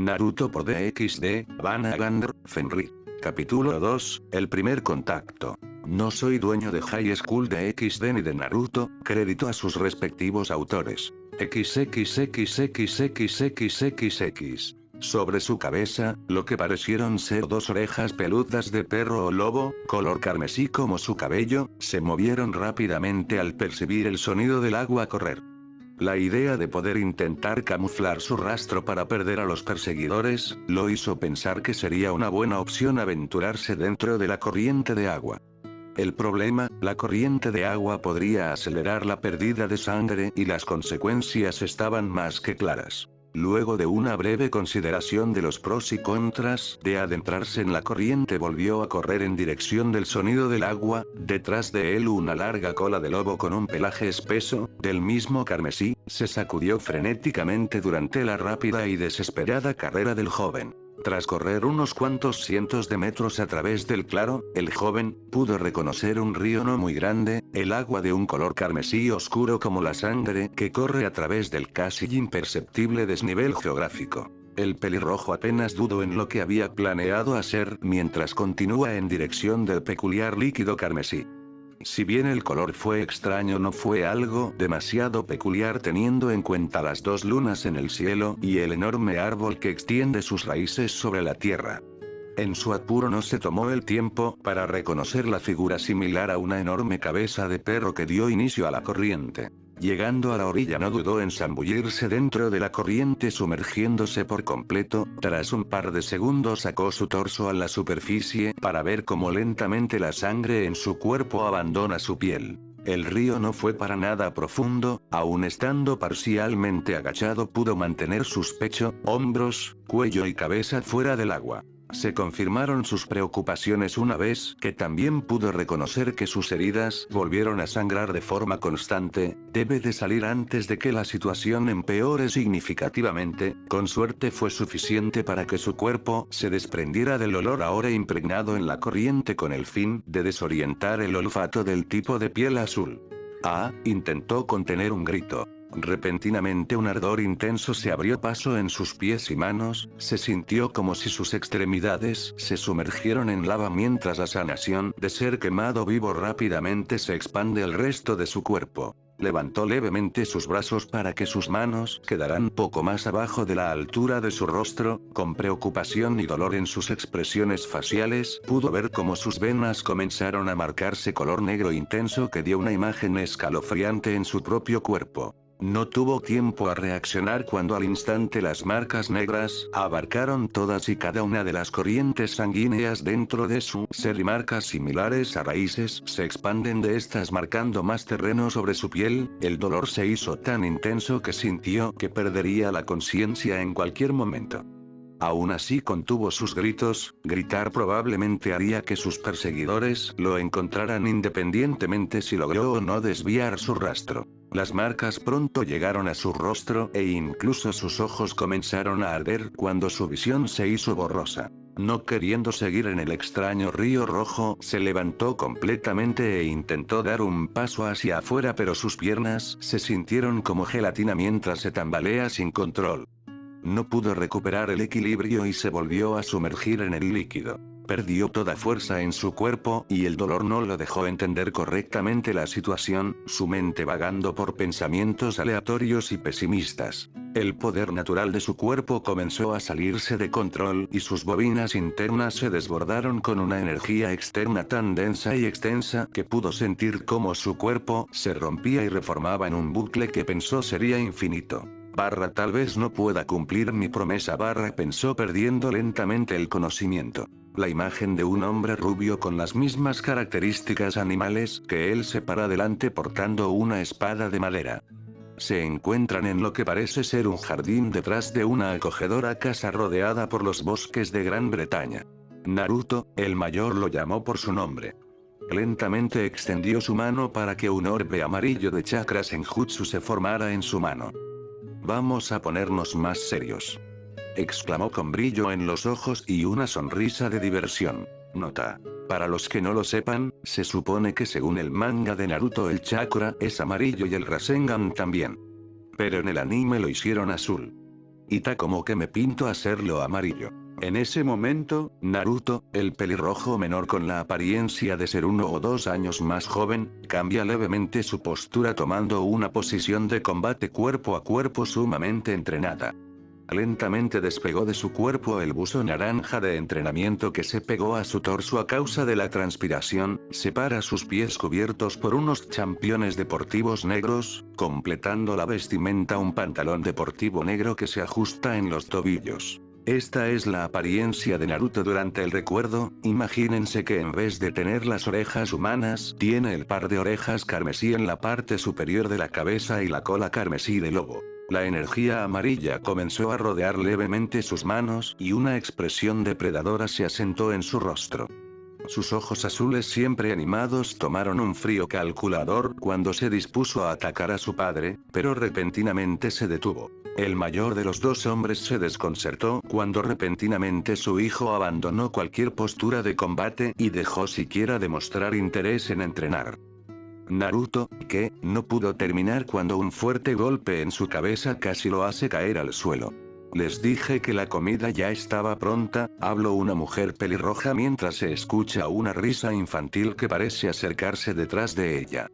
Naruto por DXD, Vanagandr, Fenrir. Capítulo 2, el primer contacto. No soy dueño de High School de XD ni de Naruto, crédito a sus respectivos autores. XXXXXXXX. Sobre su cabeza, lo que parecieron ser dos orejas peludas de perro o lobo, color carmesí como su cabello, se movieron rápidamente al percibir el sonido del agua correr. La idea de poder intentar camuflar su rastro para perder a los perseguidores, lo hizo pensar que sería una buena opción aventurarse dentro de la corriente de agua. El problema, la corriente de agua podría acelerar la pérdida de sangre y las consecuencias estaban más que claras. Luego de una breve consideración de los pros y contras de adentrarse en la corriente, volvió a correr en dirección del sonido del agua, detrás de él una larga cola de lobo con un pelaje espeso, del mismo carmesí, se sacudió frenéticamente durante la rápida y desesperada carrera del joven. Tras correr unos cuantos cientos de metros a través del claro, el joven pudo reconocer un río no muy grande, el agua de un color carmesí oscuro como la sangre que corre a través del casi imperceptible desnivel geográfico. El pelirrojo apenas dudó en lo que había planeado hacer mientras continúa en dirección del peculiar líquido carmesí. Si bien el color fue extraño, no fue algo demasiado peculiar teniendo en cuenta las dos lunas en el cielo y el enorme árbol que extiende sus raíces sobre la tierra. En su apuro no se tomó el tiempo para reconocer la figura similar a una enorme cabeza de perro que dio inicio a la corriente. Llegando a la orilla no dudó en zambullirse dentro de la corriente sumergiéndose por completo, tras un par de segundos sacó su torso a la superficie para ver cómo lentamente la sangre en su cuerpo abandona su piel. El río no fue para nada profundo, aun estando parcialmente agachado pudo mantener sus pechos, hombros, cuello y cabeza fuera del agua. Se confirmaron sus preocupaciones una vez que también pudo reconocer que sus heridas volvieron a sangrar de forma constante, debe de salir antes de que la situación empeore significativamente, con suerte fue suficiente para que su cuerpo se desprendiera del olor ahora impregnado en la corriente con el fin de desorientar el olfato del tipo de piel azul. Intentó contener un grito. Repentinamente un ardor intenso se abrió paso en sus pies y manos, se sintió como si sus extremidades se sumergieran en lava mientras la sanación de ser quemado vivo rápidamente se expande el resto de su cuerpo. Levantó levemente sus brazos para que sus manos quedaran poco más abajo de la altura de su rostro, con preocupación y dolor en sus expresiones faciales, pudo ver cómo sus venas comenzaron a marcarse color negro intenso que dio una imagen escalofriante en su propio cuerpo. No tuvo tiempo a reaccionar cuando al instante las marcas negras abarcaron todas y cada una de las corrientes sanguíneas dentro de su ser y marcas similares a raíces se expanden de estas marcando más terreno sobre su piel, el dolor se hizo tan intenso que sintió que perdería la conciencia en cualquier momento. Aún así contuvo sus gritos, gritar probablemente haría que sus perseguidores lo encontraran independientemente si logró o no desviar su rastro. Las marcas pronto llegaron a su rostro e incluso sus ojos comenzaron a arder cuando su visión se hizo borrosa. No queriendo seguir en el extraño río rojo, se levantó completamente e intentó dar un paso hacia afuera pero sus piernas se sintieron como gelatina mientras se tambalea sin control. No pudo recuperar el equilibrio y se volvió a sumergir en el líquido. Perdió toda fuerza en su cuerpo y el dolor no lo dejó entender correctamente la situación, su mente vagando por pensamientos aleatorios y pesimistas. El poder natural de su cuerpo comenzó a salirse de control y sus bobinas internas se desbordaron con una energía externa tan densa y extensa que pudo sentir cómo su cuerpo se rompía y reformaba en un bucle que pensó sería infinito. Tal vez no pueda cumplir mi promesa pensó perdiendo lentamente el conocimiento. La imagen de un hombre rubio con las mismas características animales que él se para delante portando una espada de madera. Se encuentran en lo que parece ser un jardín detrás de una acogedora casa rodeada por los bosques de Gran Bretaña. Naruto, el mayor, lo llamó por su nombre. Lentamente extendió su mano para que un orbe amarillo de chakra senjutsu se formara en su mano. Vamos a ponernos más serios, exclamó con brillo en los ojos y una sonrisa de diversión. Nota. Para los que no lo sepan, se supone que según el manga de Naruto el chakra es amarillo y el Rasengan también. Pero en el anime lo hicieron azul. Y ta como que me pinto hacerlo amarillo. En ese momento, Naruto, el pelirrojo menor con la apariencia de ser 1 o 2 años más joven, cambia levemente su postura tomando una posición de combate cuerpo a cuerpo sumamente entrenada. Lentamente despegó de su cuerpo el buzo naranja de entrenamiento que se pegó a su torso a causa de la transpiración, separa sus pies cubiertos por unos championes deportivos negros, completando la vestimenta un pantalón deportivo negro que se ajusta en los tobillos. Esta es la apariencia de Naruto durante el recuerdo, imagínense que en vez de tener las orejas humanas, tiene el par de orejas carmesí en la parte superior de la cabeza y la cola carmesí de lobo. La energía amarilla comenzó a rodear levemente sus manos y una expresión depredadora se asentó en su rostro. Sus ojos azules siempre animados tomaron un frío calculador cuando se dispuso a atacar a su padre, pero repentinamente se detuvo. El mayor de los dos hombres se desconcertó cuando repentinamente su hijo abandonó cualquier postura de combate y dejó siquiera de mostrar interés en entrenar. Naruto, que, no pudo terminar cuando un fuerte golpe en su cabeza casi lo hace caer al suelo. Les dije que la comida ya estaba pronta, habló una mujer pelirroja mientras se escucha una risa infantil que parece acercarse detrás de ella.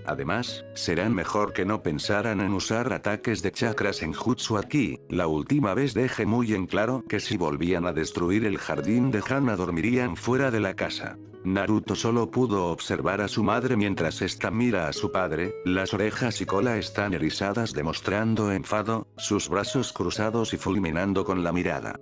Además, serán mejor que no pensaran en usar ataques de chakras en Jutsu aquí, la última vez dejé muy en claro que si volvían a destruir el jardín de Hana dormirían fuera de la casa. Naruto solo pudo observar a su madre mientras ésta mira a su padre, las orejas y cola están erizadas demostrando enfado, sus brazos cruzados y fulminando con la mirada.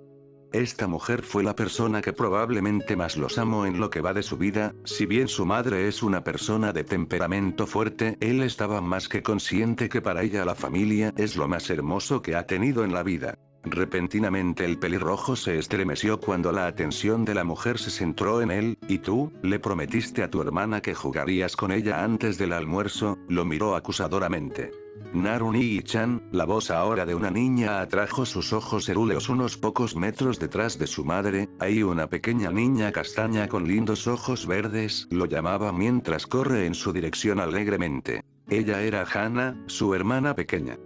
Esta mujer fue la persona que probablemente más los amó en lo que va de su vida, si bien su madre es una persona de temperamento fuerte, él estaba más que consciente que para ella la familia es lo más hermoso que ha tenido en la vida. Repentinamente el pelirrojo se estremeció cuando la atención de la mujer se centró en él, ¿y tú, le prometiste a tu hermana que jugarías con ella antes del almuerzo? Lo miró acusadoramente. Naruni-chan, la voz ahora de una niña atrajo sus ojos cerúleos unos pocos metros detrás de su madre, hay una pequeña niña castaña con lindos ojos verdes, lo llamaba mientras corre en su dirección alegremente. Ella era Hana, su hermana pequeña.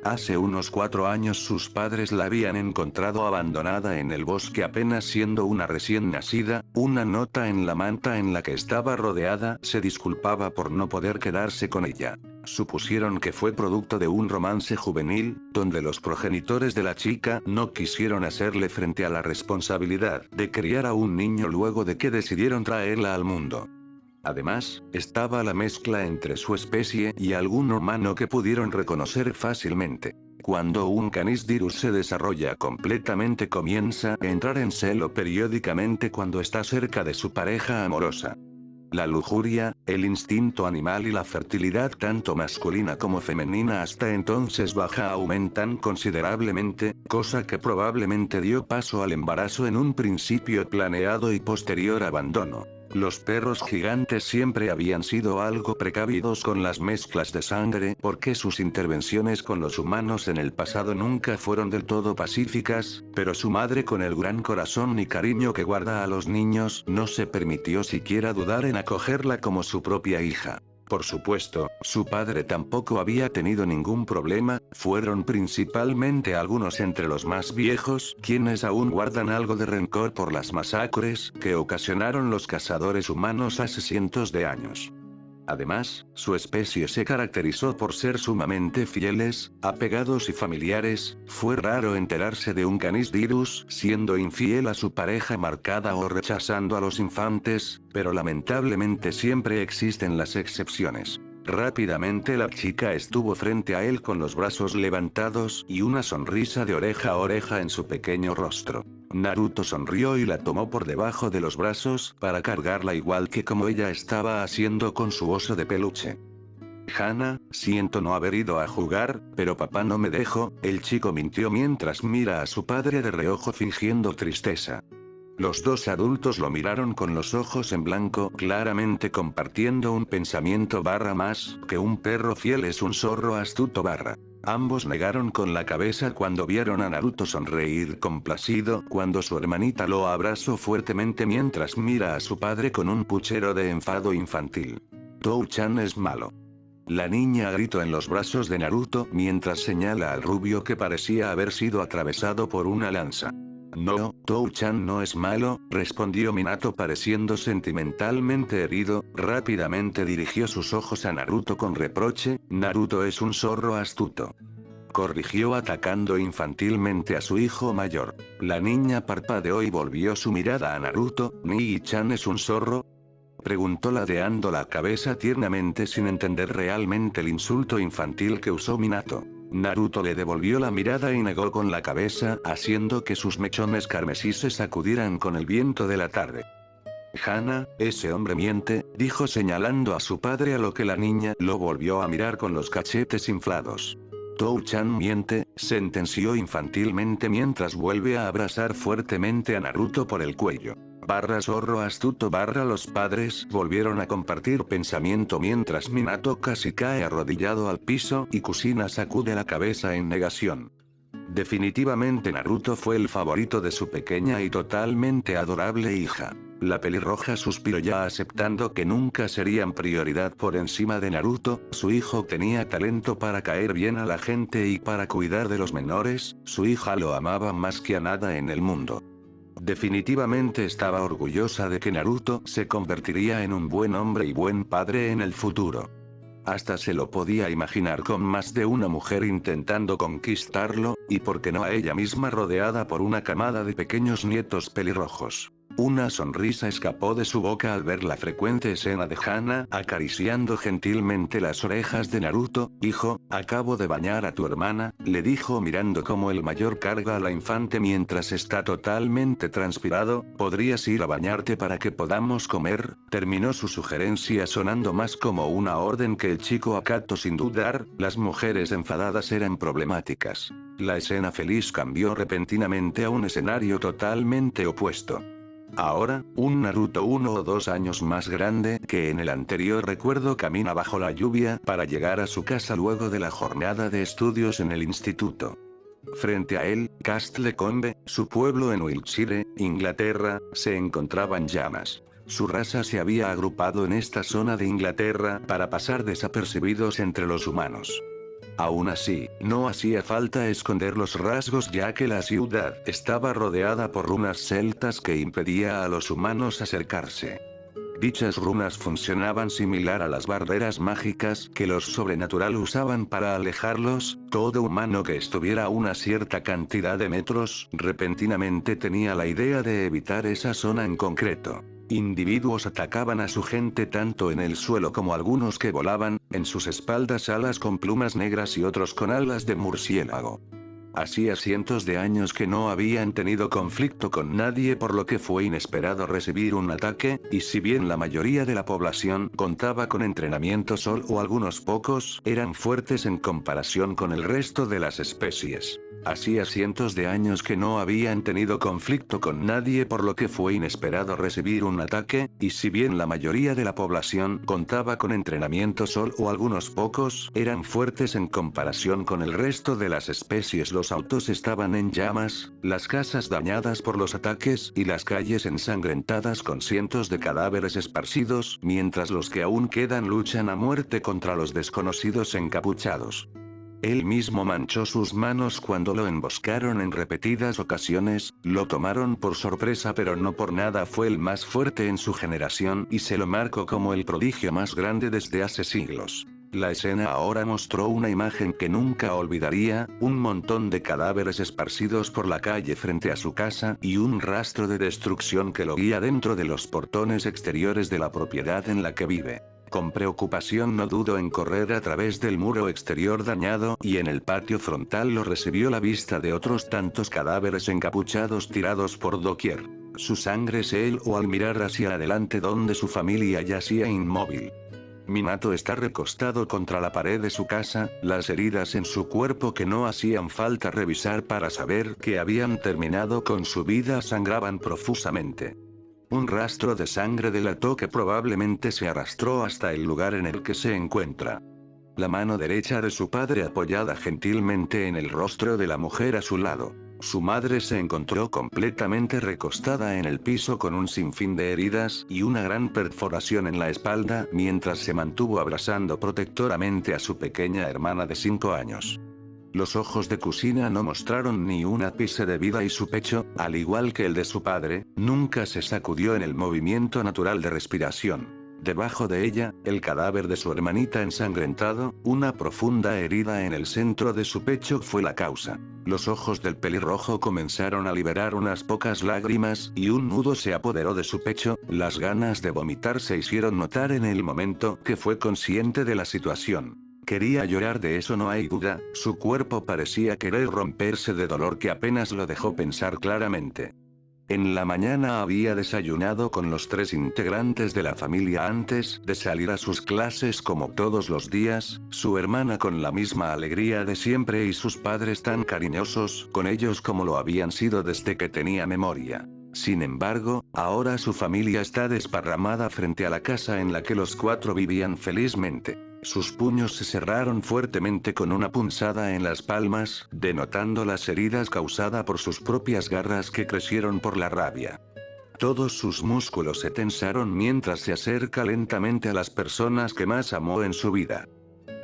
Hace unos 4 años sus padres la habían encontrado abandonada en el bosque apenas siendo una recién nacida, una nota en la manta en la que estaba rodeada se disculpaba por no poder quedarse con ella. Supusieron que fue producto de un romance juvenil, donde los progenitores de la chica no quisieron hacerle frente a la responsabilidad de criar a un niño luego de que decidieron traerla al mundo. Además, estaba la mezcla entre su especie y algún humano que pudieron reconocer fácilmente. Cuando un canis dirus se desarrolla completamente comienza a entrar en celo periódicamente cuando está cerca de su pareja amorosa. La lujuria, el instinto animal y la fertilidad tanto masculina como femenina hasta entonces baja aumentan considerablemente, cosa que probablemente dio paso al embarazo en un principio planeado y posterior abandono. Los perros gigantes siempre habían sido algo precavidos con las mezclas de sangre porque sus intervenciones con los humanos en el pasado nunca fueron del todo pacíficas, pero su madre con el gran corazón y cariño que guarda a los niños no se permitió siquiera dudar en acogerla como su propia hija. Por supuesto, su padre tampoco había tenido ningún problema, fueron principalmente algunos entre los más viejos quienes aún guardan algo de rencor por las masacres que ocasionaron los cazadores humanos hace cientos de años. Además, su especie se caracterizó por ser sumamente fieles, apegados y familiares, fue raro enterarse de un canis dirus siendo infiel a su pareja marcada o rechazando a los infantes, pero lamentablemente siempre existen las excepciones. Rápidamente la chica estuvo frente a él con los brazos levantados y una sonrisa de oreja a oreja en su pequeño rostro. Naruto sonrió y la tomó por debajo de los brazos para cargarla igual que como ella estaba haciendo con su oso de peluche. Hana, siento no haber ido a jugar, pero papá no me dejó, el chico mintió mientras mira a su padre de reojo fingiendo tristeza. Los dos adultos lo miraron con los ojos en blanco, claramente compartiendo un pensamiento más que un perro fiel es un zorro astuto . Ambos negaron con la cabeza cuando vieron a Naruto sonreír complacido cuando su hermanita lo abrazó fuertemente mientras mira a su padre con un puchero de enfado infantil. Tou-chan es malo. La niña gritó en los brazos de Naruto mientras señala al rubio que parecía haber sido atravesado por una lanza. No, Tou-chan no es malo, respondió Minato pareciendo sentimentalmente herido, rápidamente dirigió sus ojos a Naruto con reproche, Naruto es un zorro astuto. Corrigió atacando infantilmente a su hijo mayor. La niña parpadeó y volvió su mirada a Naruto, ¿Nigi-chan es un zorro? Preguntó ladeando la cabeza tiernamente sin entender realmente el insulto infantil que usó Minato. Naruto le devolvió la mirada y negó con la cabeza, haciendo que sus mechones carmesí se sacudieran con el viento de la tarde. Hana, ese hombre miente, dijo señalando a su padre a lo que la niña lo volvió a mirar con los cachetes inflados. Tou-chan miente, sentenció infantilmente mientras vuelve a abrazar fuertemente a Naruto por el cuello. Zorro astuto los padres volvieron a compartir pensamiento mientras Minato casi cae arrodillado al piso y Kusina sacude la cabeza en negación. Definitivamente Naruto fue el favorito de su pequeña y totalmente adorable hija. La pelirroja suspiró ya aceptando que nunca serían prioridad por encima de Naruto, su hijo tenía talento para caer bien a la gente y para cuidar de los menores, su hija lo amaba más que a nada en el mundo. Definitivamente estaba orgullosa de que Naruto se convertiría en un buen hombre y buen padre en el futuro. Hasta se lo podía imaginar con más de una mujer intentando conquistarlo, y por qué no a ella misma rodeada por una camada de pequeños nietos pelirrojos. Una sonrisa escapó de su boca al ver la frecuente escena de Hana acariciando gentilmente las orejas de Naruto. Hijo, acabo de bañar a tu hermana, le dijo mirando cómo el mayor carga a la infante mientras está totalmente transpirado, ¿podrías ir a bañarte para que podamos comer? Terminó su sugerencia sonando más como una orden que el chico acató sin dudar, las mujeres enfadadas eran problemáticas. La escena feliz cambió repentinamente a un escenario totalmente opuesto. Ahora, un Naruto 1 o 2 años más grande que en el anterior recuerdo camina bajo la lluvia para llegar a su casa luego de la jornada de estudios en el instituto. Frente a él, Castlecombe, su pueblo en Wiltshire, Inglaterra, se encontraba en llamas. Su raza se había agrupado en esta zona de Inglaterra para pasar desapercibidos entre los humanos. Aún así, no hacía falta esconder los rasgos ya que la ciudad estaba rodeada por runas celtas que impedía a los humanos acercarse. Dichas runas funcionaban similar a las barreras mágicas que los sobrenatural usaban para alejarlos, todo humano que estuviera a una cierta cantidad de metros, repentinamente tenía la idea de evitar esa zona en concreto. Individuos atacaban a su gente tanto en el suelo como algunos que volaban, en sus espaldas alas con plumas negras y otros con alas de murciélago. Hacía cientos de años que no habían tenido conflicto con nadie por lo que fue inesperado recibir un ataque, y si bien la mayoría de la población contaba con entrenamiento o algunos pocos eran fuertes en comparación con el resto de las especies. Hacía cientos de años que no habían tenido conflicto con nadie por lo que fue inesperado recibir un ataque, y si bien la mayoría de la población contaba con entrenamiento o algunos pocos eran fuertes en comparación con el resto de las especies. Los autos estaban en llamas, las casas dañadas por los ataques y las calles ensangrentadas con cientos de cadáveres esparcidos, mientras los que aún quedan luchan a muerte contra los desconocidos encapuchados. Él mismo manchó sus manos cuando lo emboscaron en repetidas ocasiones, lo tomaron por sorpresa pero no por nada fue el más fuerte en su generación y se lo marcó como el prodigio más grande desde hace siglos. La escena ahora mostró una imagen que nunca olvidaría, un montón de cadáveres esparcidos por la calle frente a su casa y un rastro de destrucción que lo guía dentro de los portones exteriores de la propiedad en la que vive. Con preocupación no dudó en correr a través del muro exterior dañado y en el patio frontal lo recibió la vista de otros tantos cadáveres encapuchados tirados por doquier. Su sangre se heló al mirar hacia adelante donde su familia yacía inmóvil. Minato está recostado contra la pared de su casa, las heridas en su cuerpo que no hacían falta revisar para saber que habían terminado con su vida sangraban profusamente. Un rastro de sangre delató que probablemente se arrastró hasta el lugar en el que se encuentra. La mano derecha de su padre apoyada gentilmente en el rostro de la mujer a su lado. Su madre se encontró completamente recostada en el piso con un sinfín de heridas y una gran perforación en la espalda mientras se mantuvo abrazando protectoramente a su pequeña hermana de 5 años. Los ojos de Kusina no mostraron ni un ápice de vida y su pecho, al igual que el de su padre, nunca se sacudió en el movimiento natural de respiración. Debajo de ella, el cadáver de su hermanita ensangrentado, una profunda herida en el centro de su pecho fue la causa. Los ojos del pelirrojo comenzaron a liberar unas pocas lágrimas y un nudo se apoderó de su pecho, las ganas de vomitar se hicieron notar en el momento que fue consciente de la situación. Quería llorar, de eso no hay duda, su cuerpo parecía querer romperse de dolor que apenas lo dejó pensar claramente. En la mañana había desayunado con los 3 integrantes de la familia antes de salir a sus clases como todos los días, su hermana con la misma alegría de siempre y sus padres tan cariñosos con ellos como lo habían sido desde que tenía memoria. Sin embargo, ahora su familia está desparramada frente a la casa en la que los 4 vivían felizmente. Sus puños se cerraron fuertemente con una punzada en las palmas, denotando las heridas causadas por sus propias garras que crecieron por la rabia. Todos sus músculos se tensaron mientras se acerca lentamente a las personas que más amó en su vida.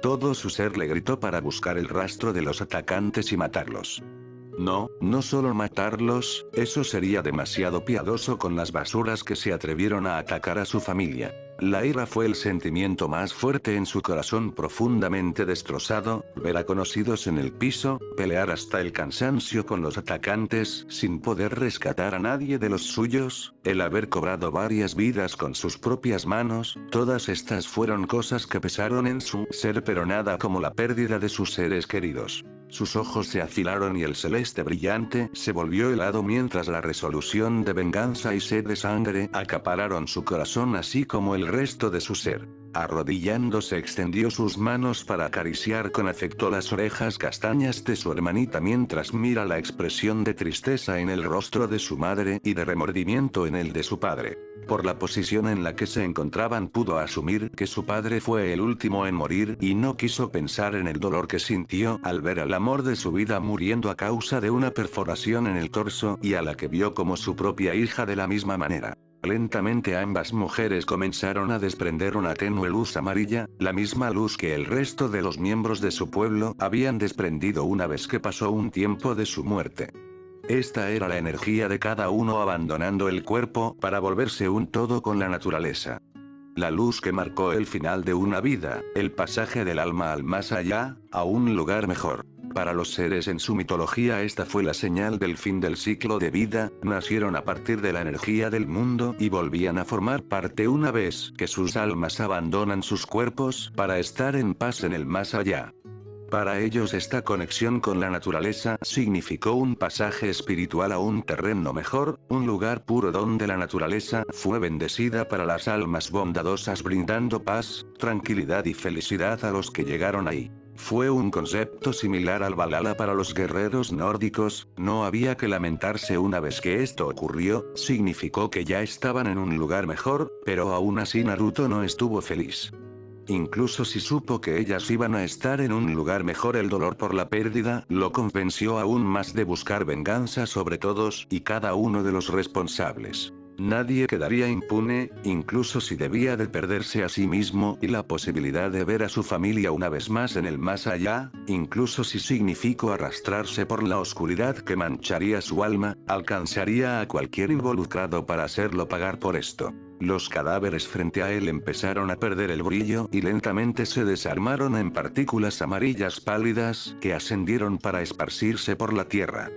Todo su ser le gritó para buscar el rastro de los atacantes y matarlos. No, no solo matarlos, eso sería demasiado piadoso con las basuras que se atrevieron a atacar a su familia. La ira fue el sentimiento más fuerte en su corazón, profundamente destrozado, ver a conocidos en el piso, pelear hasta el cansancio con los atacantes, sin poder rescatar a nadie de los suyos, el haber cobrado varias vidas con sus propias manos, todas estas fueron cosas que pesaron en su ser, pero nada como la pérdida de sus seres queridos. Sus ojos se afilaron y el celeste brillante se volvió helado mientras la resolución de venganza y sed de sangre acapararon su corazón así como el resto de su ser. Arrodillándose extendió sus manos para acariciar con afecto las orejas castañas de su hermanita mientras mira la expresión de tristeza en el rostro de su madre y de remordimiento en el de su padre. Por la posición en la que se encontraban pudo asumir que su padre fue el último en morir y no quiso pensar en el dolor que sintió al ver al amor de su vida muriendo a causa de una perforación en el torso y a la que vio como su propia hija de la misma manera. Lentamente ambas mujeres comenzaron a desprender una tenue luz amarilla, la misma luz que el resto de los miembros de su pueblo habían desprendido una vez que pasó un tiempo de su muerte. Esta era la energía de cada uno abandonando el cuerpo para volverse un todo con la naturaleza. La luz que marcó el final de una vida, el pasaje del alma al más allá, a un lugar mejor. Para los seres en su mitología esta fue la señal del fin del ciclo de vida, nacieron a partir de la energía del mundo y volvían a formar parte una vez que sus almas abandonan sus cuerpos para estar en paz en el más allá. Para ellos esta conexión con la naturaleza significó un pasaje espiritual a un terreno mejor, un lugar puro donde la naturaleza fue bendecida para las almas bondadosas brindando paz, tranquilidad y felicidad a los que llegaron ahí. Fue un concepto similar al Valhalla para los guerreros nórdicos, no había que lamentarse una vez que esto ocurrió, significó que ya estaban en un lugar mejor, pero aún así Naruto no estuvo feliz. Incluso si supo que ellas iban a estar en un lugar mejor, el dolor por la pérdida lo convenció aún más de buscar venganza sobre todos y cada uno de los responsables. Nadie quedaría impune, incluso si debía de perderse a sí mismo y la posibilidad de ver a su familia una vez más en el más allá, incluso si significó arrastrarse por la oscuridad que mancharía su alma, alcanzaría a cualquier involucrado para hacerlo pagar por esto. Los cadáveres frente a él empezaron a perder el brillo y lentamente se desarmaron en partículas amarillas pálidas que ascendieron para esparcirse por la tierra.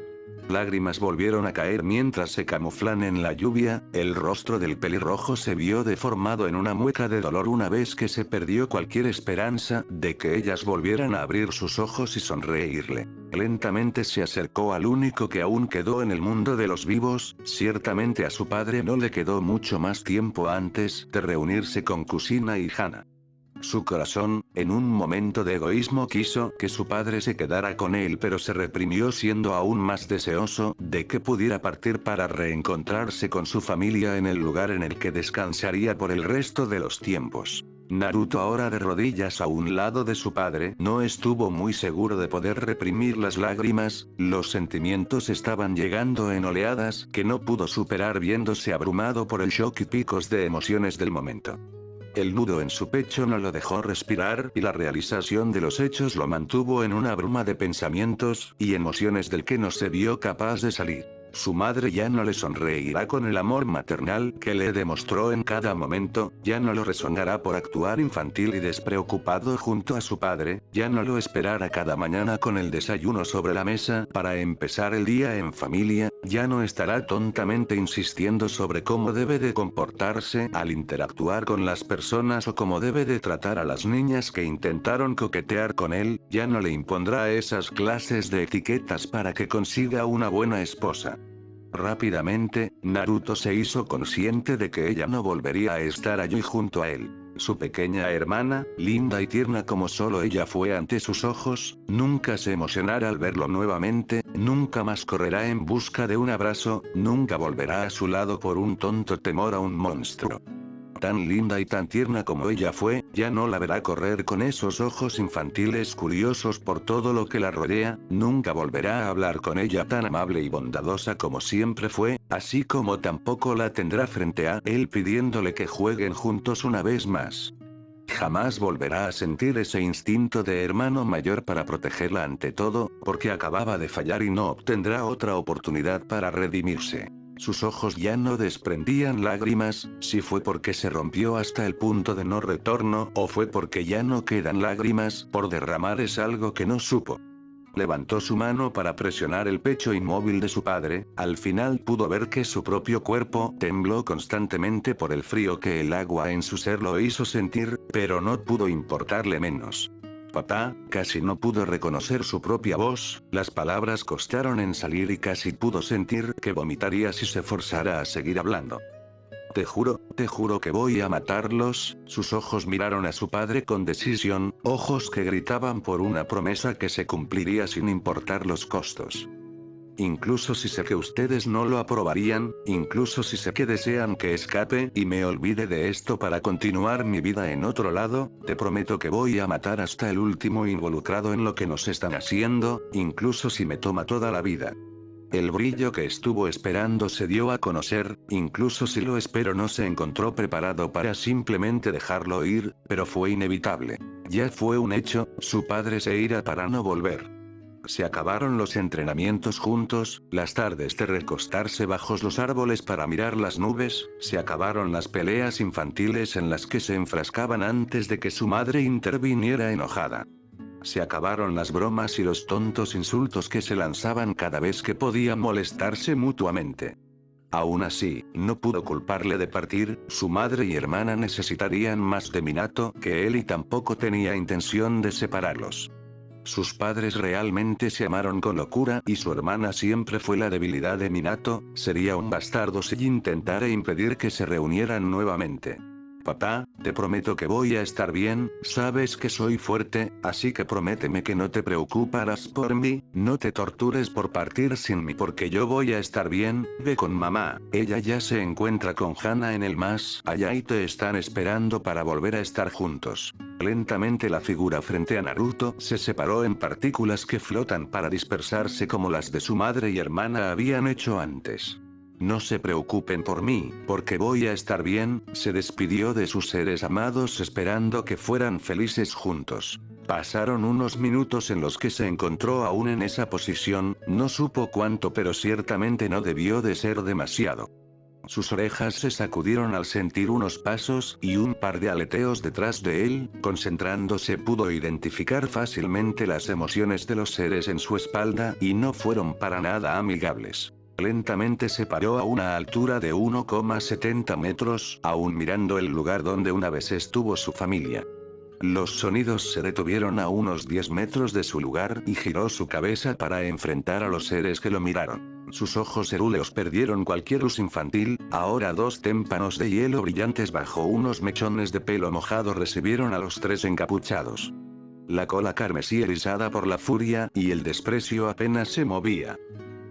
Lágrimas volvieron a caer mientras se camuflan en la lluvia, el rostro del pelirrojo se vio deformado en una mueca de dolor una vez que se perdió cualquier esperanza de que ellas volvieran a abrir sus ojos y sonreírle. Lentamente se acercó al único que aún quedó en el mundo de los vivos, ciertamente a su padre no le quedó mucho más tiempo antes de reunirse con Kusina y Hana. Su corazón, en un momento de egoísmo, quiso que su padre se quedara con él, pero se reprimió siendo aún más deseoso de que pudiera partir para reencontrarse con su familia en el lugar en el que descansaría por el resto de los tiempos. Naruto, ahora de rodillas a un lado de su padre, no estuvo muy seguro de poder reprimir las lágrimas, los sentimientos estaban llegando en oleadas que no pudo superar viéndose abrumado por el shock y picos de emociones del momento. El nudo en su pecho no lo dejó respirar y la realización de los hechos lo mantuvo en una bruma de pensamientos y emociones del que no se vio capaz de salir. Su madre ya no le sonreirá con el amor maternal que le demostró en cada momento, ya no lo rezongará por actuar infantil y despreocupado junto a su padre, ya no lo esperará cada mañana con el desayuno sobre la mesa para empezar el día en familia, ya no estará tontamente insistiendo sobre cómo debe de comportarse al interactuar con las personas o cómo debe de tratar a las niñas que intentaron coquetear con él, ya no le impondrá esas clases de etiquetas para que consiga una buena esposa. Rápidamente, Naruto se hizo consciente de que ella no volvería a estar allí junto a él. Su pequeña hermana, linda y tierna como solo ella fue ante sus ojos, nunca se emocionará al verlo nuevamente, nunca más correrá en busca de un abrazo, nunca volverá a su lado por un tonto temor a un monstruo. Tan linda y tan tierna como ella fue, ya no la verá correr con esos ojos infantiles curiosos por todo lo que la rodea, nunca volverá a hablar con ella tan amable y bondadosa como siempre fue, así como tampoco la tendrá frente a él pidiéndole que jueguen juntos una vez más. Jamás volverá a sentir ese instinto de hermano mayor para protegerla ante todo, porque acababa de fallar y no obtendrá otra oportunidad para redimirse. Sus ojos ya no desprendían lágrimas, si fue porque se rompió hasta el punto de no retorno, o fue porque ya no quedan lágrimas por derramar es algo que no supo. Levantó su mano para presionar el pecho inmóvil de su padre, al final pudo ver que su propio cuerpo tembló constantemente por el frío que el agua en su ser lo hizo sentir, pero no pudo importarle menos. Papá, casi no pudo reconocer su propia voz, las palabras costaron en salir y casi pudo sentir que vomitaría si se forzara a seguir hablando. Te juro que voy a matarlos. Sus ojos miraron a su padre con decisión, ojos que gritaban por una promesa que se cumpliría sin importar los costos. Incluso si sé que ustedes no lo aprobarían, incluso si sé que desean que escape y me olvide de esto para continuar mi vida en otro lado, te prometo que voy a matar hasta el último involucrado en lo que nos están haciendo, incluso si me toma toda la vida. El brillo que estuvo esperando se dio a conocer, incluso si lo espero no se encontró preparado para simplemente dejarlo ir, pero fue inevitable. Ya fue un hecho, su padre se irá para no volver. Se acabaron los entrenamientos juntos, las tardes de recostarse bajo los árboles para mirar las nubes, se acabaron las peleas infantiles en las que se enfrascaban antes de que su madre interviniera enojada. Se acabaron las bromas y los tontos insultos que se lanzaban cada vez que podían molestarse mutuamente. Aún así, no pudo culparle de partir, su madre y hermana necesitarían más de Minato que él y tampoco tenía intención de separarlos. Sus padres realmente se amaron con locura y su hermana siempre fue la debilidad de Minato, sería un bastardo si intentara impedir que se reunieran nuevamente. Papá, te prometo que voy a estar bien, sabes que soy fuerte, así que prométeme que no te preocuparás por mí, no te tortures por partir sin mí porque yo voy a estar bien, ve con mamá, ella ya se encuentra con Hana en el más allá y te están esperando para volver a estar juntos. Lentamente la figura frente a Naruto se separó en partículas que flotan para dispersarse como las de su madre y hermana habían hecho antes. No se preocupen por mí, porque voy a estar bien, se despidió de sus seres amados esperando que fueran felices juntos. Pasaron unos minutos en los que se encontró aún en esa posición, no supo cuánto pero ciertamente no debió de ser demasiado. Sus orejas se sacudieron al sentir unos pasos y un par de aleteos detrás de él, concentrándose pudo identificar fácilmente las emociones de los seres en su espalda y no fueron para nada amigables. Lentamente se paró a una altura de 1,70 metros, aún mirando el lugar donde una vez estuvo su familia. Los sonidos se detuvieron a unos 10 metros de su lugar y giró su cabeza para enfrentar a los seres que lo miraron. Sus ojos cerúleos perdieron cualquier luz infantil, ahora dos témpanos de hielo brillantes bajo unos mechones de pelo mojado recibieron a los tres encapuchados. La cola carmesí erizada por la furia y el desprecio apenas se movía.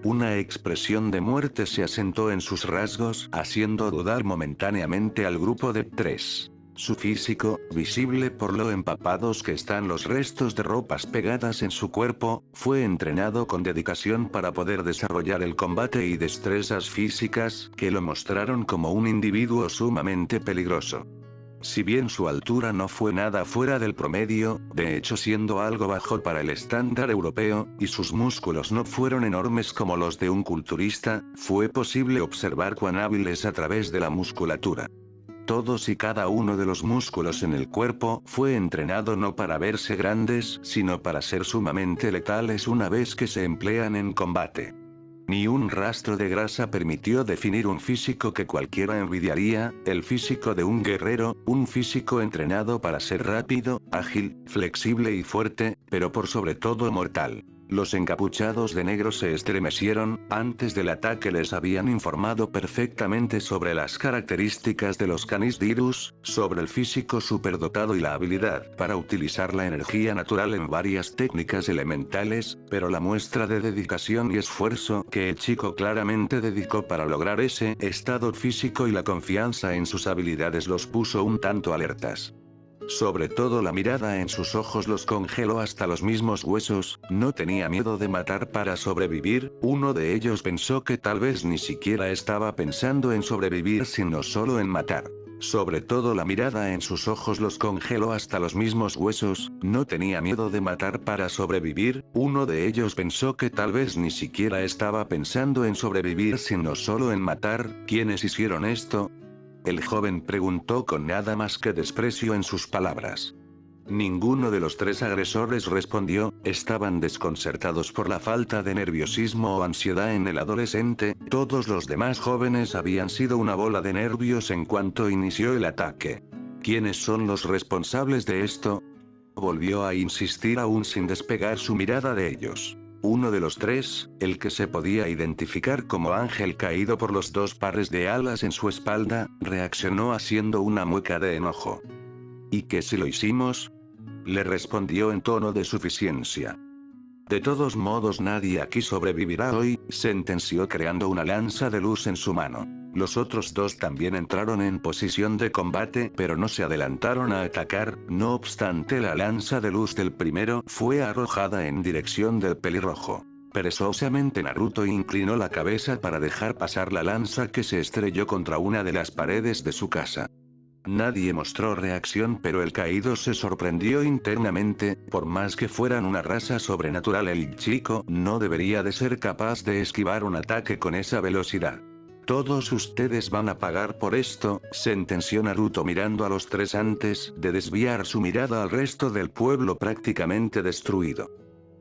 Una expresión de muerte se asentó en sus rasgos, haciendo dudar momentáneamente al grupo de tres. Su físico, visible por lo empapados que están los restos de ropas pegadas en su cuerpo, fue entrenado con dedicación para poder desarrollar el combate y destrezas físicas, que lo mostraron como un individuo sumamente peligroso. Si bien su altura no fue nada fuera del promedio, de hecho siendo algo bajo para el estándar europeo, y sus músculos no fueron enormes como los de un culturista, fue posible observar cuán hábil es a través de la musculatura. Todos y cada uno de los músculos en el cuerpo fue entrenado no para verse grandes, sino para ser sumamente letales una vez que se emplean en combate. Ni un rastro de grasa permitió definir un físico que cualquiera envidiaría, el físico de un guerrero, un físico entrenado para ser rápido, ágil, flexible y fuerte, pero por sobre todo mortal. Los encapuchados de negro se estremecieron, antes del ataque les habían informado perfectamente sobre las características de los Canis Dirus, sobre el físico superdotado y la habilidad para utilizar la energía natural en varias técnicas elementales, pero la muestra de dedicación y esfuerzo que el chico claramente dedicó para lograr ese estado físico y la confianza en sus habilidades los puso un tanto alertas. Sobre todo la mirada en sus ojos los congeló hasta los mismos huesos, no tenía miedo de matar para sobrevivir, uno de ellos pensó que tal vez ni siquiera estaba pensando en sobrevivir sino solo en matar. Sobre todo la mirada en sus ojos los congeló hasta los mismos huesos, no tenía miedo de matar para sobrevivir, uno de ellos pensó que tal vez ni siquiera estaba pensando en sobrevivir sino solo en matar. ¿Quiénes hicieron esto? El joven preguntó con nada más que desprecio en sus palabras. Ninguno de los tres agresores respondió, estaban desconcertados por la falta de nerviosismo o ansiedad en el adolescente, todos los demás jóvenes habían sido una bola de nervios en cuanto inició el ataque. ¿Quiénes son los responsables de esto? Volvió a insistir aún sin despegar su mirada de ellos. Uno de los tres, el que se podía identificar como ángel caído por los dos pares de alas en su espalda, reaccionó haciendo una mueca de enojo. ¿Y qué si lo hicimos? Le respondió en tono de suficiencia. De todos modos nadie aquí sobrevivirá hoy, sentenció creando una lanza de luz en su mano. Los otros dos también entraron en posición de combate pero no se adelantaron a atacar, no obstante la lanza de luz del primero fue arrojada en dirección del pelirrojo. Perezosamente Naruto inclinó la cabeza para dejar pasar la lanza que se estrelló contra una de las paredes de su casa. Nadie mostró reacción pero el caído se sorprendió internamente, por más que fueran una raza sobrenatural el chico no debería de ser capaz de esquivar un ataque con esa velocidad. Todos ustedes van a pagar por esto, sentenció Naruto mirando a los tres antes de desviar su mirada al resto del pueblo prácticamente destruido.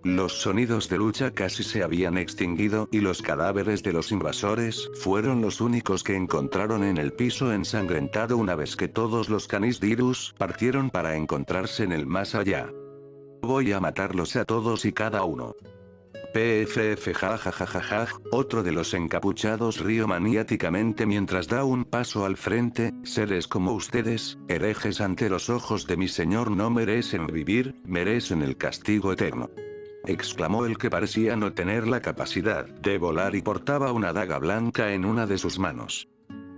Los sonidos de lucha casi se habían extinguido y los cadáveres de los invasores fueron los únicos que encontraron en el piso ensangrentado una vez que todos los Canis Dirus partieron para encontrarse en el más allá. Voy a matarlos a todos y cada uno. PFF jajajaja, otro de los encapuchados río maniáticamente mientras da un paso al frente, seres como ustedes, herejes ante los ojos de mi señor no merecen vivir, merecen el castigo eterno. Exclamó el que parecía no tener la capacidad de volar y portaba una daga blanca en una de sus manos.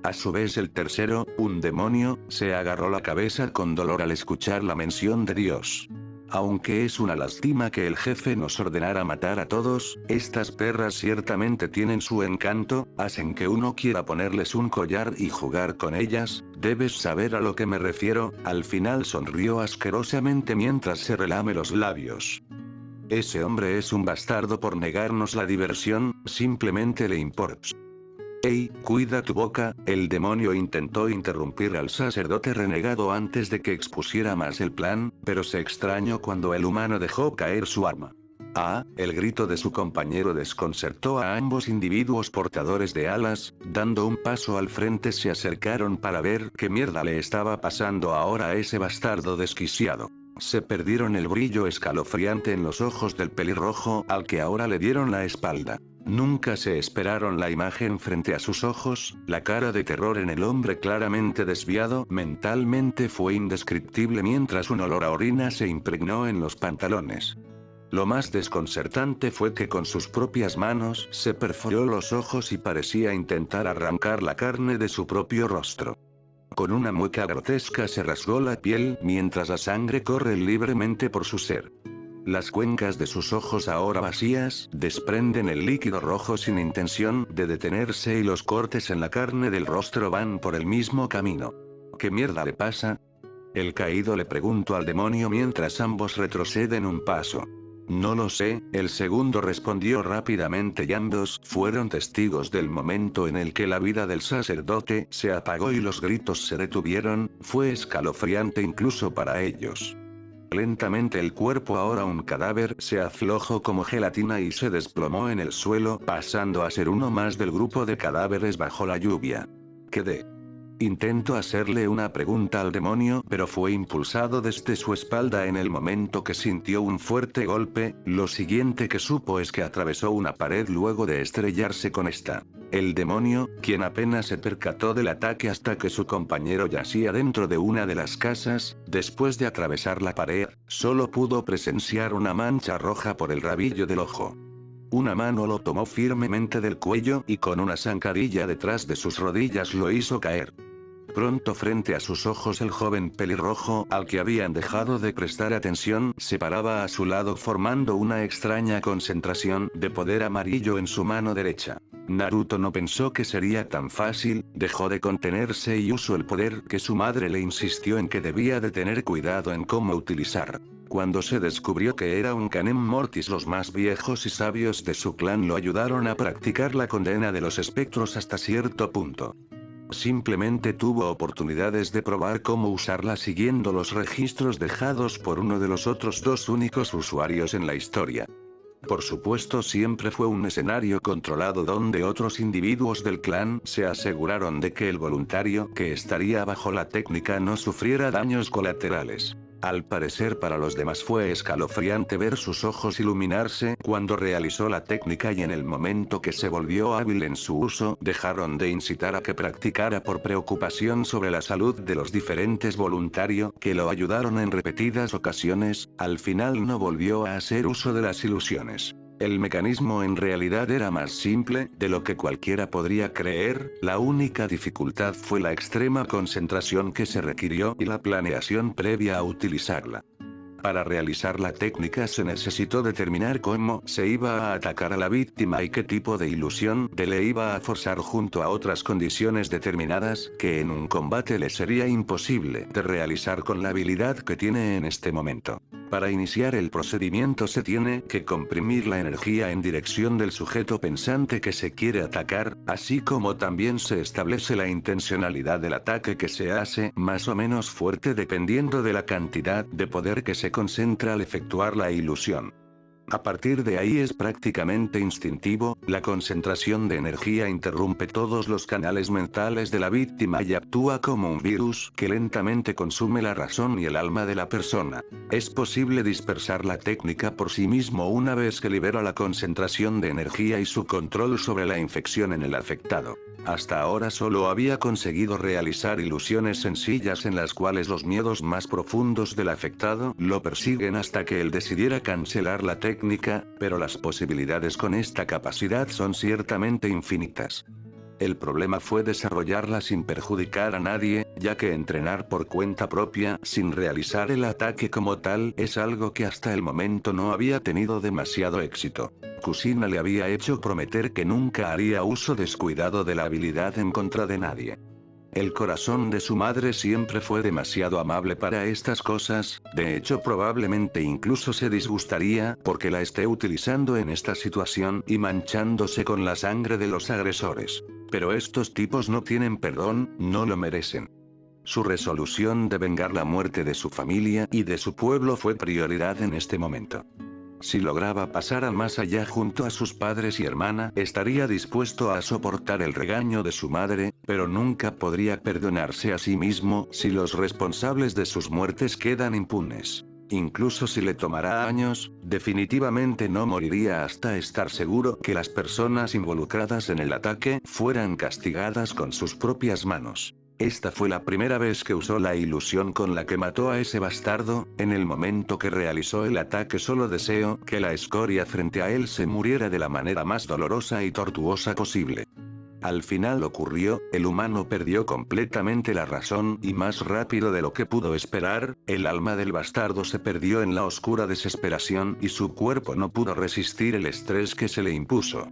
A su vez el tercero, un demonio, se agarró la cabeza con dolor al escuchar la mención de Dios. Aunque es una lástima que el jefe nos ordenara matar a todos, estas perras ciertamente tienen su encanto, hacen que uno quiera ponerles un collar y jugar con ellas, debes saber a lo que me refiero, al final sonrió asquerosamente mientras se relame los labios. Ese hombre es un bastardo por negarnos la diversión, simplemente le importa. Ey, cuida tu boca, el demonio intentó interrumpir al sacerdote renegado antes de que expusiera más el plan, pero se extrañó cuando el humano dejó caer su arma. Ah, el grito de su compañero desconcertó a ambos individuos portadores de alas, dando un paso al frente se acercaron para ver qué mierda le estaba pasando ahora a ese bastardo desquiciado. Se perdieron el brillo escalofriante en los ojos del pelirrojo al que ahora le dieron la espalda. Nunca se esperaron la imagen frente a sus ojos, la cara de terror en el hombre claramente desviado mentalmente fue indescriptible mientras un olor a orina se impregnó en los pantalones. Lo más desconcertante fue que con sus propias manos se perforó los ojos y parecía intentar arrancar la carne de su propio rostro. Con una mueca grotesca se rasgó la piel mientras la sangre corre libremente por su ser. Las cuencas de sus ojos ahora vacías, desprenden el líquido rojo sin intención de detenerse y los cortes en la carne del rostro van por el mismo camino. ¿Qué mierda le pasa? El caído le preguntó al demonio mientras ambos retroceden un paso. No lo sé, el segundo respondió rápidamente y ambos fueron testigos del momento en el que la vida del sacerdote se apagó y los gritos se detuvieron, fue escalofriante incluso para ellos. Lentamente el cuerpo, ahora un cadáver, se aflojó como gelatina y se desplomó en el suelo, pasando a ser uno más del grupo de cadáveres bajo la lluvia. Quedé. Intentó hacerle una pregunta al demonio, pero fue impulsado desde su espalda en el momento que sintió un fuerte golpe. Lo siguiente que supo es que atravesó una pared luego de estrellarse con esta. El demonio, quien apenas se percató del ataque hasta que su compañero yacía dentro de una de las casas, después de atravesar la pared, solo pudo presenciar una mancha roja por el rabillo del ojo. Una mano lo tomó firmemente del cuello y con una zancadilla detrás de sus rodillas lo hizo caer. Pronto frente a sus ojos el joven pelirrojo, al que habían dejado de prestar atención, se paraba a su lado formando una extraña concentración de poder amarillo en su mano derecha. Naruto no pensó que sería tan fácil, dejó de contenerse y usó el poder que su madre le insistió en que debía de tener cuidado en cómo utilizar. Cuando se descubrió que era un Canem Mortis, los más viejos y sabios de su clan lo ayudaron a practicar la condena de los espectros hasta cierto punto. Simplemente tuvo oportunidades de probar cómo usarla siguiendo los registros dejados por uno de los otros dos únicos usuarios en la historia. Por supuesto, siempre fue un escenario controlado donde otros individuos del clan se aseguraron de que el voluntario que estaría bajo la técnica no sufriera daños colaterales. Al parecer para los demás fue escalofriante ver sus ojos iluminarse cuando realizó la técnica y en el momento que se volvió hábil en su uso dejaron de incitar a que practicara por preocupación sobre la salud de los diferentes voluntarios que lo ayudaron en repetidas ocasiones. Al final no volvió a hacer uso de las ilusiones. El mecanismo en realidad era más simple de lo que cualquiera podría creer, la única dificultad fue la extrema concentración que se requirió y la planeación previa a utilizarla. Para realizar la técnica se necesitó determinar cómo se iba a atacar a la víctima y qué tipo de ilusión le iba a forzar junto a otras condiciones determinadas que en un combate le sería imposible de realizar con la habilidad que tiene en este momento. Para iniciar el procedimiento se tiene que comprimir la energía en dirección del sujeto pensante que se quiere atacar, así como también se establece la intencionalidad del ataque que se hace más o menos fuerte dependiendo de la cantidad de poder que se concentra al efectuar la ilusión. A partir de ahí es prácticamente instintivo, la concentración de energía interrumpe todos los canales mentales de la víctima y actúa como un virus que lentamente consume la razón y el alma de la persona. Es posible dispersar la técnica por sí mismo una vez que libera la concentración de energía y su control sobre la infección en el afectado. Hasta ahora solo había conseguido realizar ilusiones sencillas en las cuales los miedos más profundos del afectado lo persiguen hasta que él decidiera cancelar la técnica, pero las posibilidades con esta capacidad son ciertamente infinitas. El problema fue desarrollarla sin perjudicar a nadie, ya que entrenar por cuenta propia, sin realizar el ataque como tal, es algo que hasta el momento no había tenido demasiado éxito. Kusina le había hecho prometer que nunca haría uso descuidado de la habilidad en contra de nadie. El corazón de su madre siempre fue demasiado amable para estas cosas, de hecho probablemente incluso se disgustaría porque la esté utilizando en esta situación y manchándose con la sangre de los agresores. Pero estos tipos no tienen perdón, no lo merecen. Su resolución de vengar la muerte de su familia y de su pueblo fue prioridad en este momento. Si lograba pasar al más allá junto a sus padres y hermana, estaría dispuesto a soportar el regaño de su madre, pero nunca podría perdonarse a sí mismo si los responsables de sus muertes quedan impunes. Incluso si le tomará años, definitivamente no moriría hasta estar seguro que las personas involucradas en el ataque fueran castigadas con sus propias manos. Esta fue la primera vez que usó la ilusión con la que mató a ese bastardo. En el momento que realizó el ataque solo deseó que la escoria frente a él se muriera de la manera más dolorosa y tortuosa posible. Al final ocurrió, el humano perdió completamente la razón y más rápido de lo que pudo esperar, el alma del bastardo se perdió en la oscura desesperación y su cuerpo no pudo resistir el estrés que se le impuso.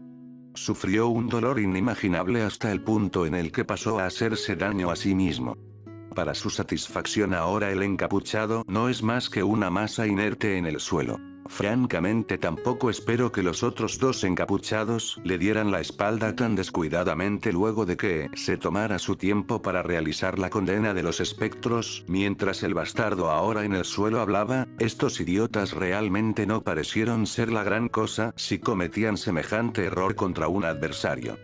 Sufrió un dolor inimaginable hasta el punto en el que pasó a hacerse daño a sí mismo. Para su satisfacción ahora el encapuchado no es más que una masa inerte en el suelo. Francamente tampoco espero que los otros dos encapuchados le dieran la espalda tan descuidadamente luego de que se tomara su tiempo para realizar la condena de los espectros, mientras el bastardo ahora en el suelo hablaba, estos idiotas realmente no parecieron ser la gran cosa si cometían semejante error contra un adversario.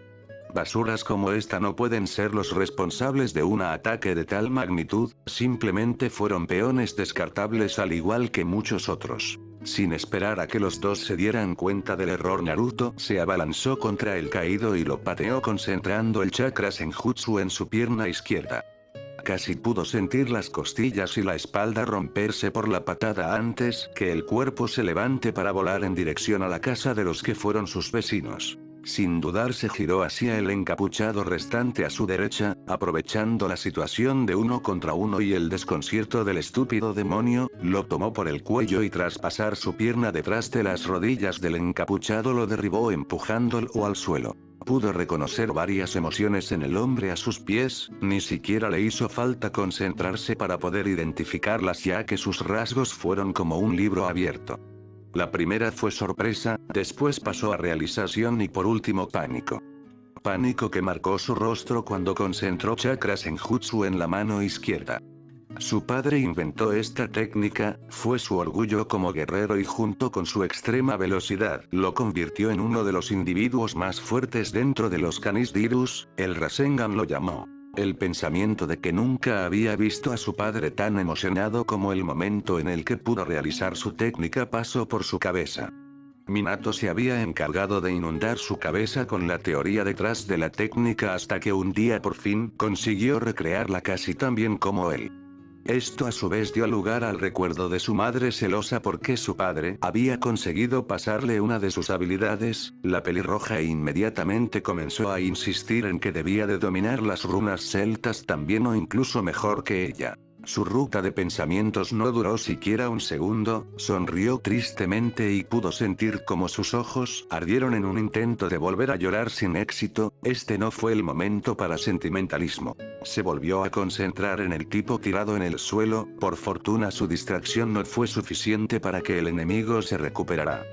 Basuras como esta no pueden ser los responsables de un ataque de tal magnitud, simplemente fueron peones descartables al igual que muchos otros. Sin esperar a que los dos se dieran cuenta del error, Naruto se abalanzó contra el caído y lo pateó concentrando el chakra Senjutsu en su pierna izquierda. Casi pudo sentir las costillas y la espalda romperse por la patada antes que el cuerpo se levante para volar en dirección a la casa de los que fueron sus vecinos. Sin dudar se giró hacia el encapuchado restante a su derecha, aprovechando la situación de uno contra uno y el desconcierto del estúpido demonio, lo tomó por el cuello y tras pasar su pierna detrás de las rodillas del encapuchado lo derribó empujándolo al suelo. Pudo reconocer varias emociones en el hombre a sus pies, ni siquiera le hizo falta concentrarse para poder identificarlas ya que sus rasgos fueron como un libro abierto. La primera fue sorpresa, después pasó a realización y por último pánico. Pánico que marcó su rostro cuando concentró chakra Senjutsu en la mano izquierda. Su padre inventó esta técnica, fue su orgullo como guerrero y junto con su extrema velocidad lo convirtió en uno de los individuos más fuertes dentro de los Kanisdirus, el Rasengan lo llamó. El pensamiento de que nunca había visto a su padre tan emocionado como el momento en el que pudo realizar su técnica pasó por su cabeza. Minato se había encargado de inundar su cabeza con la teoría detrás de la técnica hasta que un día por fin consiguió recrearla casi tan bien como él. Esto a su vez dio lugar al recuerdo de su madre celosa porque su padre había conseguido pasarle una de sus habilidades, la pelirroja e inmediatamente comenzó a insistir en que debía de dominar las runas celtas tan bien o incluso mejor que ella. Su ruta de pensamientos no duró siquiera un segundo, sonrió tristemente y pudo sentir como sus ojos ardieron en un intento de volver a llorar sin éxito. Este no fue el momento para sentimentalismo. Se volvió a concentrar en el tipo tirado en el suelo, por fortuna su distracción no fue suficiente para que el enemigo se recuperara.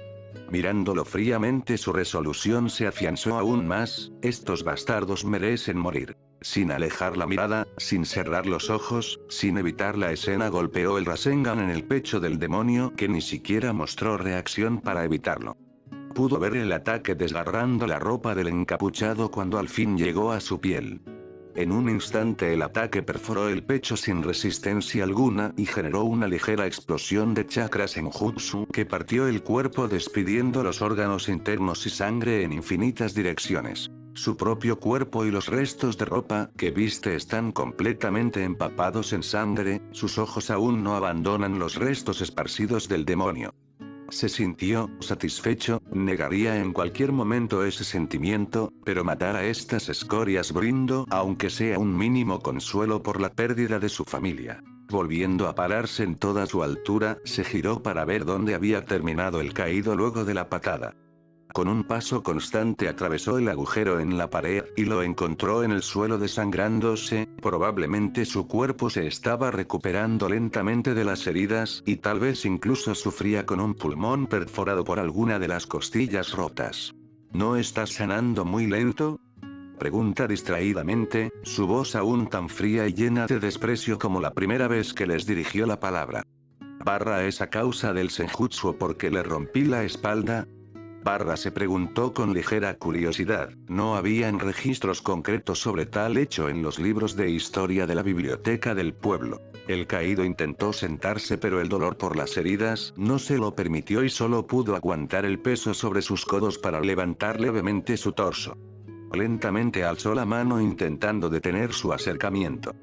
Mirándolo fríamente su resolución se afianzó aún más, estos bastardos merecen morir. Sin alejar la mirada, sin cerrar los ojos, sin evitar la escena golpeó el Rasengan en el pecho del demonio que ni siquiera mostró reacción para evitarlo. Pudo ver el ataque desgarrando la ropa del encapuchado cuando al fin llegó a su piel. En un instante el ataque perforó el pecho sin resistencia alguna y generó una ligera explosión de chakra Senjutsu que partió el cuerpo despidiendo los órganos internos y sangre en infinitas direcciones. Su propio cuerpo y los restos de ropa que viste están completamente empapados en sangre, sus ojos aún no abandonan los restos esparcidos del demonio. Se sintió satisfecho, negaría en cualquier momento ese sentimiento, pero matar a estas escorias brindó, aunque sea un mínimo consuelo por la pérdida de su familia. Volviendo a pararse en toda su altura, se giró para ver dónde había terminado el caído luego de la patada. Con un paso constante atravesó el agujero en la pared y lo encontró en el suelo desangrándose, probablemente su cuerpo se estaba recuperando lentamente de las heridas y tal vez incluso sufría con un pulmón perforado por alguna de las costillas rotas. ¿No estás sanando muy lento? Pregunta distraídamente, su voz aún tan fría y llena de desprecio como la primera vez que les dirigió la palabra. ¿Barra es a causa del senjutsu porque le rompí la espalda? Barra se preguntó con ligera curiosidad, no habían registros concretos sobre tal hecho en los libros de historia de la biblioteca del pueblo. El caído intentó sentarse pero el dolor por las heridas no se lo permitió y solo pudo aguantar el peso sobre sus codos para levantar levemente su torso. Lentamente alzó la mano intentando detener su acercamiento.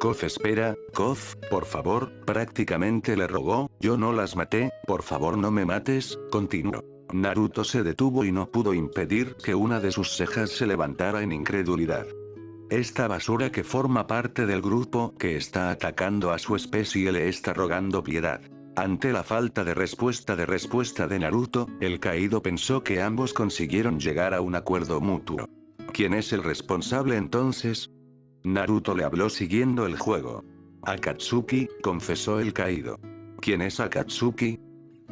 Kof espera, Kof, por favor, prácticamente le rogó, yo no las maté, por favor no me mates, continuó. Naruto se detuvo y no pudo impedir que una de sus cejas se levantara en incredulidad. Esta basura que forma parte del grupo que está atacando a su especie le está rogando piedad. Ante la falta de respuesta de Naruto, el caído pensó que ambos consiguieron llegar a un acuerdo mutuo. ¿Quién es el responsable entonces? Naruto le habló siguiendo el juego. Akatsuki, confesó el caído. ¿Quién es Akatsuki?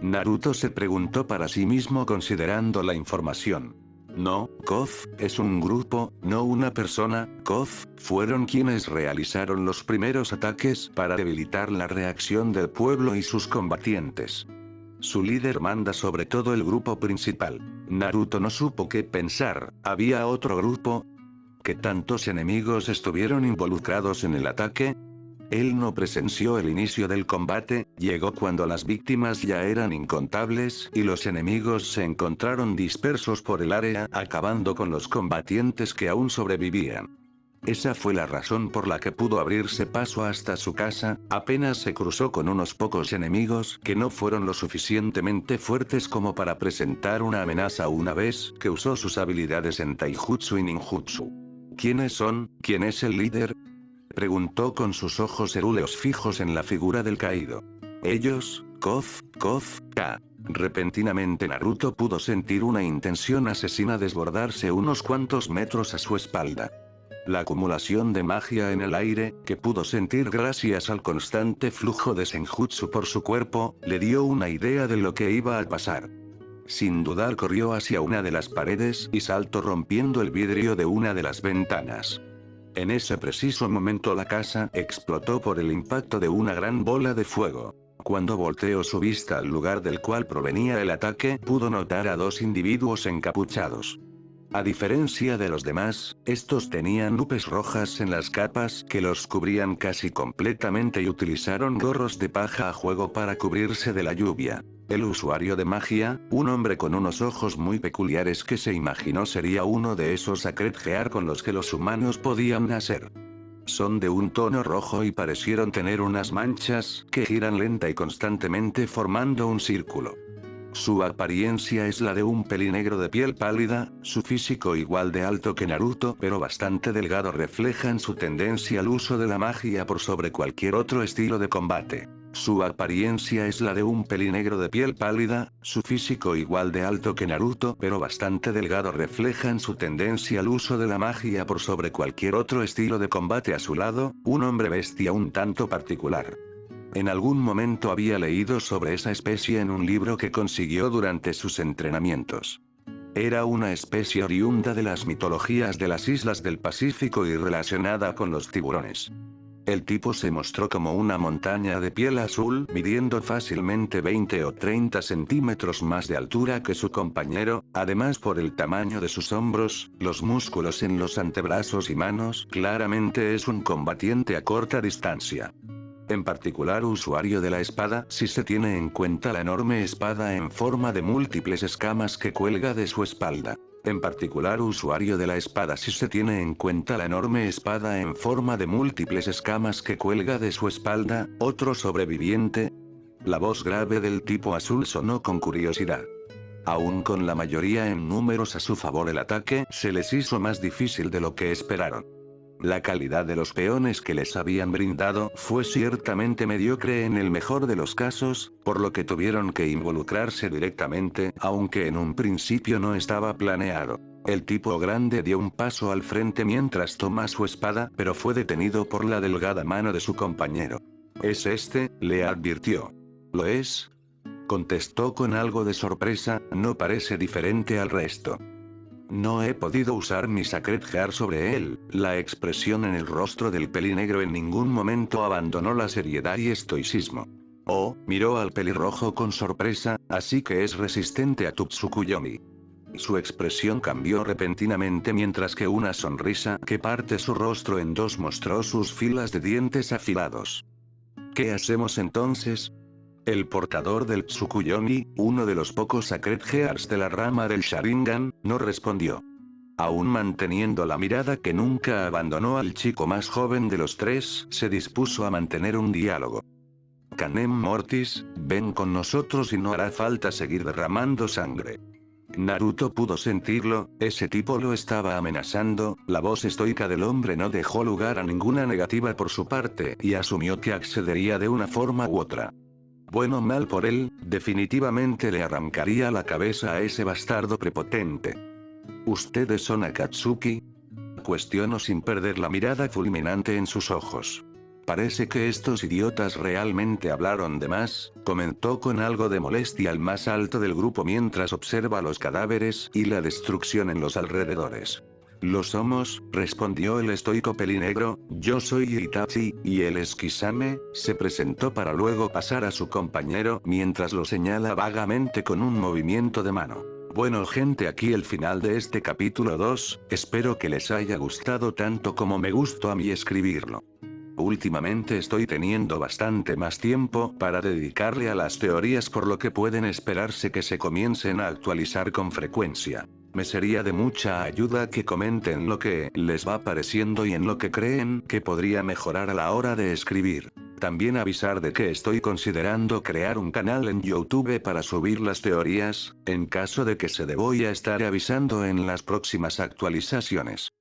Naruto se preguntó para sí mismo considerando la información. No, Kof, es un grupo, no una persona. Kof, fueron quienes realizaron los primeros ataques para debilitar la reacción del pueblo y sus combatientes. Su líder manda sobre todo el grupo principal. Naruto no supo qué pensar. ¿Había otro grupo? ¿Qué tantos enemigos estuvieron involucrados en el ataque? Él no presenció el inicio del combate, llegó cuando las víctimas ya eran incontables y los enemigos se encontraron dispersos por el área, acabando con los combatientes que aún sobrevivían. Esa fue la razón por la que pudo abrirse paso hasta su casa, apenas se cruzó con unos pocos enemigos que no fueron lo suficientemente fuertes como para presentar una amenaza una vez que usó sus habilidades en Taijutsu y Ninjutsu. ¿Quiénes son? ¿Quién es el líder? Preguntó con sus ojos cerúleos fijos en la figura del caído. Ellos, Kof, K. Repentinamente Naruto pudo sentir una intención asesina desbordarse unos cuantos metros a su espalda. La acumulación de magia en el aire, que pudo sentir gracias al constante flujo de Senjutsu por su cuerpo, le dio una idea de lo que iba a pasar. Sin dudar corrió hacia una de las paredes y saltó rompiendo el vidrio de una de las ventanas. En ese preciso momento la casa explotó por el impacto de una gran bola de fuego. Cuando volteó su vista al lugar del cual provenía el ataque, pudo notar a dos individuos encapuchados. A diferencia de los demás, estos tenían nubes rojas en las capas que los cubrían casi completamente y utilizaron gorros de paja a juego para cubrirse de la lluvia. El usuario de magia, un hombre con unos ojos muy peculiares que se imaginó sería uno de esos Sacred Gear con los que los humanos podían nacer. Son de un tono rojo y parecieron tener unas manchas que giran lenta y constantemente formando un círculo. Su apariencia es la de un pelinegro de piel pálida, su físico igual de alto que Naruto pero bastante delgado reflejan su tendencia al uso de la magia por sobre cualquier otro estilo de combate. Su apariencia es la de un pelinegro de piel pálida, su físico igual de alto que Naruto pero bastante delgado reflejan su tendencia al uso de la magia por sobre cualquier otro estilo de combate a su lado, un hombre bestia un tanto particular. En algún momento había leído sobre esa especie en un libro que consiguió durante sus entrenamientos. Era una especie oriunda de las mitologías de las islas del Pacífico y relacionada con los tiburones. El tipo se mostró como una montaña de piel azul, midiendo fácilmente 20 o 30 centímetros más de altura que su compañero, además por el tamaño de sus hombros, los músculos en los antebrazos y manos, claramente es un combatiente a corta distancia. En particular usuario de la espada si se tiene en cuenta la enorme espada en forma de múltiples escamas que cuelga de su espalda. En particular usuario de la espada si se tiene en cuenta la enorme espada en forma de múltiples escamas que cuelga de su espalda, otro sobreviviente. La voz grave del tipo azul sonó con curiosidad. Aún con la mayoría en números a su favor el ataque se les hizo más difícil de lo que esperaron. La calidad de los peones que les habían brindado fue ciertamente mediocre en el mejor de los casos, por lo que tuvieron que involucrarse directamente, aunque en un principio no estaba planeado. El tipo grande dio un paso al frente mientras toma su espada, pero fue detenido por la delgada mano de su compañero. «¿Es este?», le advirtió. «¿Lo es?», contestó con algo de sorpresa, «no parece diferente al resto». No he podido usar mi Sacred Gear sobre él. La expresión en el rostro del pelinegro en ningún momento abandonó la seriedad y estoicismo. Oh, miró al pelirrojo con sorpresa, así que es resistente a tu Tsukuyomi. Su expresión cambió repentinamente mientras que una sonrisa que parte su rostro en dos mostró sus filas de dientes afilados. ¿Qué hacemos entonces? El portador del Tsukuyomi, uno de los pocos Sacred Gears de la rama del Sharingan, no respondió. Aún manteniendo la mirada que nunca abandonó al chico más joven de los tres, se dispuso a mantener un diálogo. Canem Mortis, ven con nosotros y no hará falta seguir derramando sangre. Naruto pudo sentirlo, ese tipo lo estaba amenazando, la voz estoica del hombre no dejó lugar a ninguna negativa por su parte y asumió que accedería de una forma u otra. Bueno o mal por él, definitivamente le arrancaría la cabeza a ese bastardo prepotente. ¿Ustedes son Akatsuki? Cuestionó sin perder la mirada fulminante en sus ojos. Parece que estos idiotas realmente hablaron de más, comentó con algo de molestia el más alto del grupo mientras observa los cadáveres y la destrucción en los alrededores. Lo somos, respondió el estoico pelinegro, yo soy Itachi, y el Esquisame, se presentó para luego pasar a su compañero mientras lo señala vagamente con un movimiento de mano. Bueno gente, aquí el final de este capítulo 2, espero que les haya gustado tanto como me gustó a mí escribirlo. Últimamente estoy teniendo bastante más tiempo para dedicarle a las teorías, por lo que pueden esperarse que se comiencen a actualizar con frecuencia. Me sería de mucha ayuda que comenten lo que les va pareciendo y en lo que creen que podría mejorar a la hora de escribir. También avisar de que estoy considerando crear un canal en YouTube para subir las teorías, en caso de que se dé voy a estar avisando en las próximas actualizaciones.